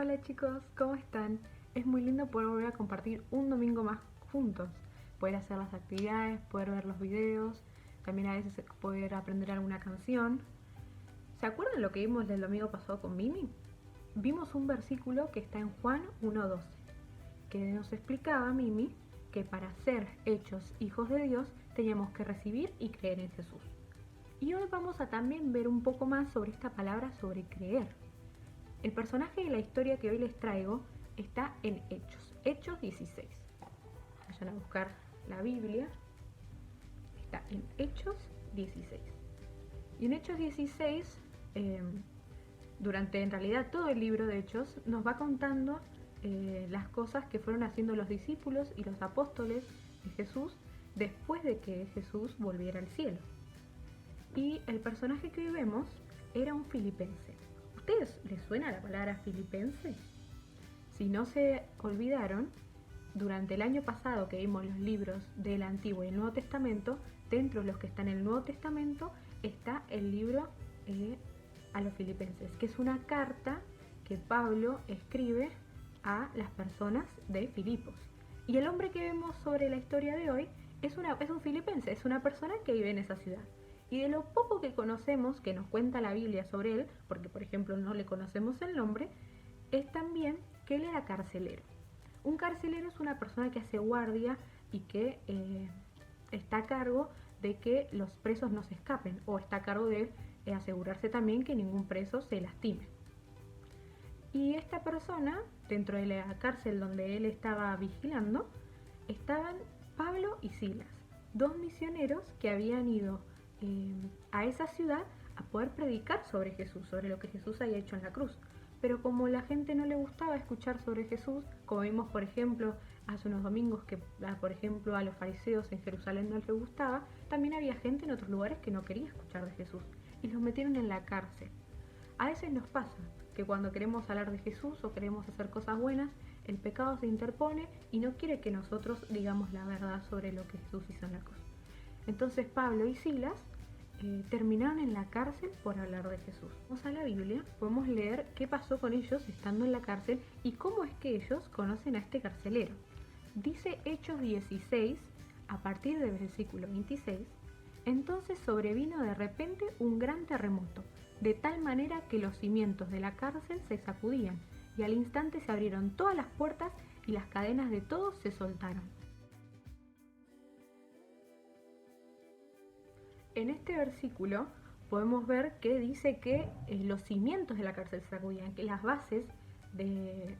Hola chicos, ¿cómo están? Es muy lindo poder volver a compartir un domingo más juntos. Poder hacer las actividades, poder ver los videos, también a veces poder aprender alguna canción. ¿Se acuerdan lo que vimos el domingo pasado con Mimi? Vimos un versículo que está en Juan 1:12, que nos explicaba Mimi que para ser hechos hijos de Dios teníamos que recibir y creer en Jesús. Y hoy vamos a también ver un poco más sobre esta palabra sobre creer. El personaje de la historia que hoy les traigo está en Hechos 16. Vayan a buscar la Biblia. Está en Hechos 16. Y en Hechos 16, durante en realidad todo el libro de Hechos, nos va contando las cosas que fueron haciendo los discípulos y los apóstoles de Jesús después de que Jesús volviera al cielo. Y el personaje que hoy vemos era un filipense. ¿A ustedes les suena la palabra filipense? Si no se olvidaron, durante el año pasado que vimos los libros del Antiguo y el Nuevo Testamento, dentro de los que están en el Nuevo Testamento está el libro a los filipenses, que es una carta que Pablo escribe a las personas de Filipos. Y el hombre que vemos sobre la historia de hoy es un filipense, es una persona que vive en esa ciudad. Y de lo poco que conocemos, que nos cuenta la Biblia sobre él, porque por ejemplo no le conocemos el nombre, es también que él era carcelero. Un carcelero es una persona que hace guardia y que está a cargo de que los presos no se escapen, o está a cargo de asegurarse también que ningún preso se lastime. Y esta persona, dentro de la cárcel donde él estaba vigilando, estaban Pablo y Silas, dos misioneros que habían ido a esa ciudad a poder predicar sobre Jesús, sobre lo que Jesús había hecho en la cruz. Pero como la gente no le gustaba escuchar sobre Jesús, como vimos por ejemplo hace unos domingos que por ejemplo a los fariseos en Jerusalén no les gustaba, también había gente en otros lugares que no quería escuchar de Jesús y los metieron en la cárcel. A veces nos pasa que cuando queremos hablar de Jesús o queremos hacer cosas buenas, el pecado se interpone y no quiere que nosotros digamos la verdad sobre lo que Jesús hizo en la cruz. Entonces Pablo y Silas terminaron en la cárcel por hablar de Jesús. Vamos a la Biblia, podemos leer qué pasó con ellos estando en la cárcel y cómo es que ellos conocen a este carcelero. Dice Hechos 16, a partir del versículo 26, entonces sobrevino de repente un gran terremoto, de tal manera que los cimientos de la cárcel se sacudían, y al instante se abrieron todas las puertas y las cadenas de todos se soltaron. En este versículo podemos ver que dice que los cimientos de la cárcel se sacudían, que las bases de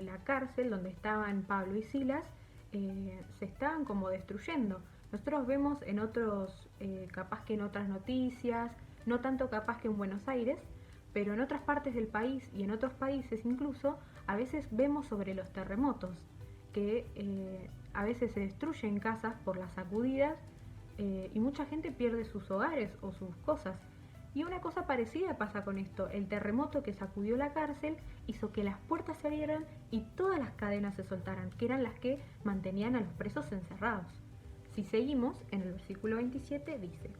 la cárcel donde estaban Pablo y Silas se estaban como destruyendo. Nosotros vemos en otros, capaz que en otras noticias, no tanto capaz que en Buenos Aires, pero en otras partes del país y en otros países incluso, a veces vemos sobre los terremotos, que a veces se destruyen casas por las sacudidas y mucha gente pierde sus hogares o sus cosas. Y una cosa parecida pasa con esto. El terremoto que sacudió la cárcel hizo que las puertas se abrieran y todas las cadenas se soltaran, que eran las que mantenían a los presos encerrados. Si seguimos, en el versículo 27 dice: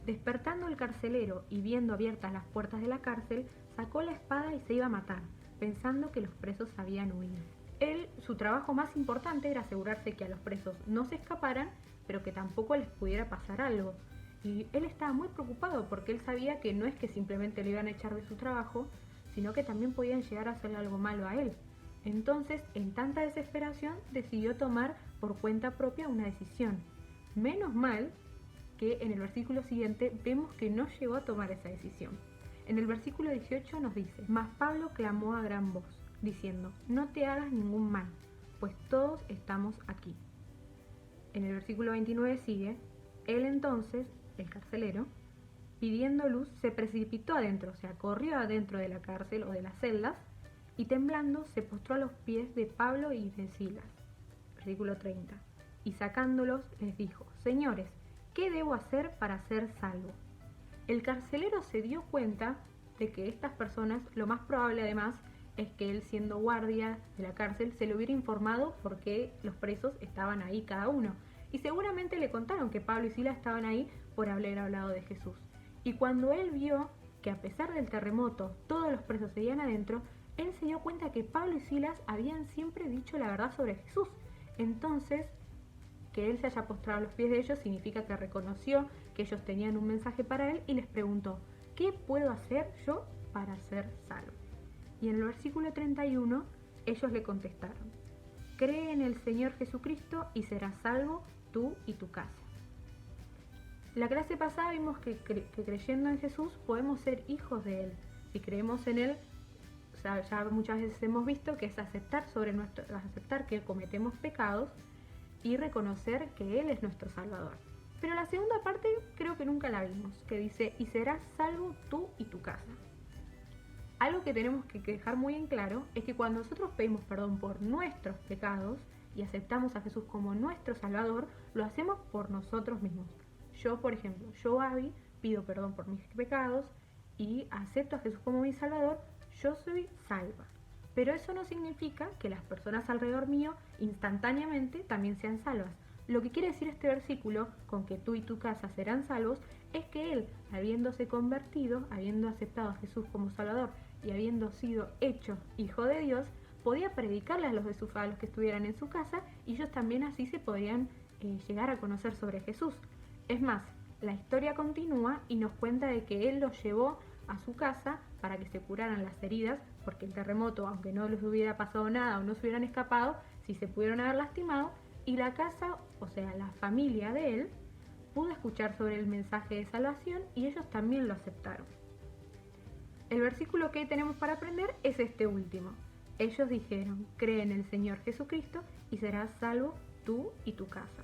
despertando el carcelero y viendo abiertas las puertas de la cárcel, sacó la espada y se iba a matar, pensando que los presos habían huido. Su trabajo más importante era asegurarse que a los presos no se escaparan, pero que tampoco les pudiera pasar algo. Y él estaba muy preocupado porque él sabía que no es que simplemente le iban a echar de su trabajo, sino que también podían llegar a hacerle algo malo a él. Entonces, en tanta desesperación, decidió tomar por cuenta propia una decisión. Menos mal que en el versículo siguiente vemos que no llegó a tomar esa decisión. En el versículo 18 nos dice: mas Pablo clamó a gran voz, diciendo: no te hagas ningún mal, pues todos estamos aquí. En el versículo 29 sigue: él entonces, el carcelero, pidiendo luz, se precipitó adentro, o sea, corrió adentro de la cárcel o de las celdas, y temblando se postró a los pies de Pablo y de Silas. Versículo 30. Y sacándolos les dijo: señores, ¿qué debo hacer para ser salvo? El carcelero se dio cuenta de que estas personas, lo más probable además, es que él, siendo guardia de la cárcel, se le hubiera informado porque los presos estaban ahí cada uno. Y seguramente le contaron que Pablo y Silas estaban ahí por haber hablado de Jesús. Y cuando él vio que a pesar del terremoto todos los presos seguían adentro, él se dio cuenta que Pablo y Silas habían siempre dicho la verdad sobre Jesús. Entonces, que él se haya postrado a los pies de ellos significa que reconoció que ellos tenían un mensaje para él y les preguntó, ¿qué puedo hacer yo para ser salvo? Y en el versículo 31, ellos le contestaron, cree en el Señor Jesucristo y serás salvo tú y tu casa. La clase pasada vimos que creyendo en Jesús podemos ser hijos de Él. Si creemos en Él, o sea, ya muchas veces hemos visto que es aceptar que cometemos pecados y reconocer que Él es nuestro Salvador. Pero la segunda parte creo que nunca la vimos, que dice, y serás salvo tú y tu casa. Algo que tenemos que dejar muy en claro es que cuando nosotros pedimos perdón por nuestros pecados y aceptamos a Jesús como nuestro Salvador, lo hacemos por nosotros mismos. Yo, por ejemplo, Abby, pido perdón por mis pecados y acepto a Jesús como mi Salvador, yo soy salva. Pero eso no significa que las personas alrededor mío instantáneamente también sean salvas. Lo que quiere decir este versículo, con que tú y tu casa serán salvos, es que él, habiéndose convertido, habiendo aceptado a Jesús como Salvador y habiendo sido hecho hijo de Dios, podía predicarle a los que estuvieran en su casa y ellos también así se podrían llegar a conocer sobre Jesús. Es más, la historia continúa y nos cuenta de que él los llevó a su casa para que se curaran las heridas, porque el terremoto, aunque no les hubiera pasado nada o no se hubieran escapado, sí se pudieron haber lastimado, y la casa, o sea, la familia de él, pudo escuchar sobre el mensaje de salvación y ellos también lo aceptaron. El versículo que tenemos para aprender es este último. Ellos dijeron, cree en el Señor Jesucristo y serás salvo tú y tu casa.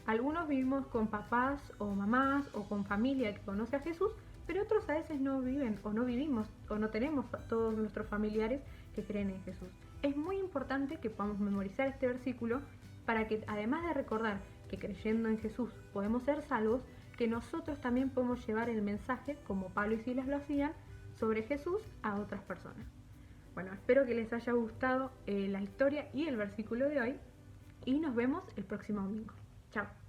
Algunos vivimos con papás o mamás o con familia que conoce a Jesús, pero otros a veces no viven o no vivimos o no tenemos todos nuestros familiares que creen en Jesús. Es muy importante que podamos memorizar este versículo para que, además de recordar que creyendo en Jesús podemos ser salvos, que nosotros también podemos llevar el mensaje, como Pablo y Silas lo hacían, sobre Jesús a otras personas. Bueno, espero que les haya gustado la historia y el versículo de hoy y nos vemos el próximo domingo. Chao.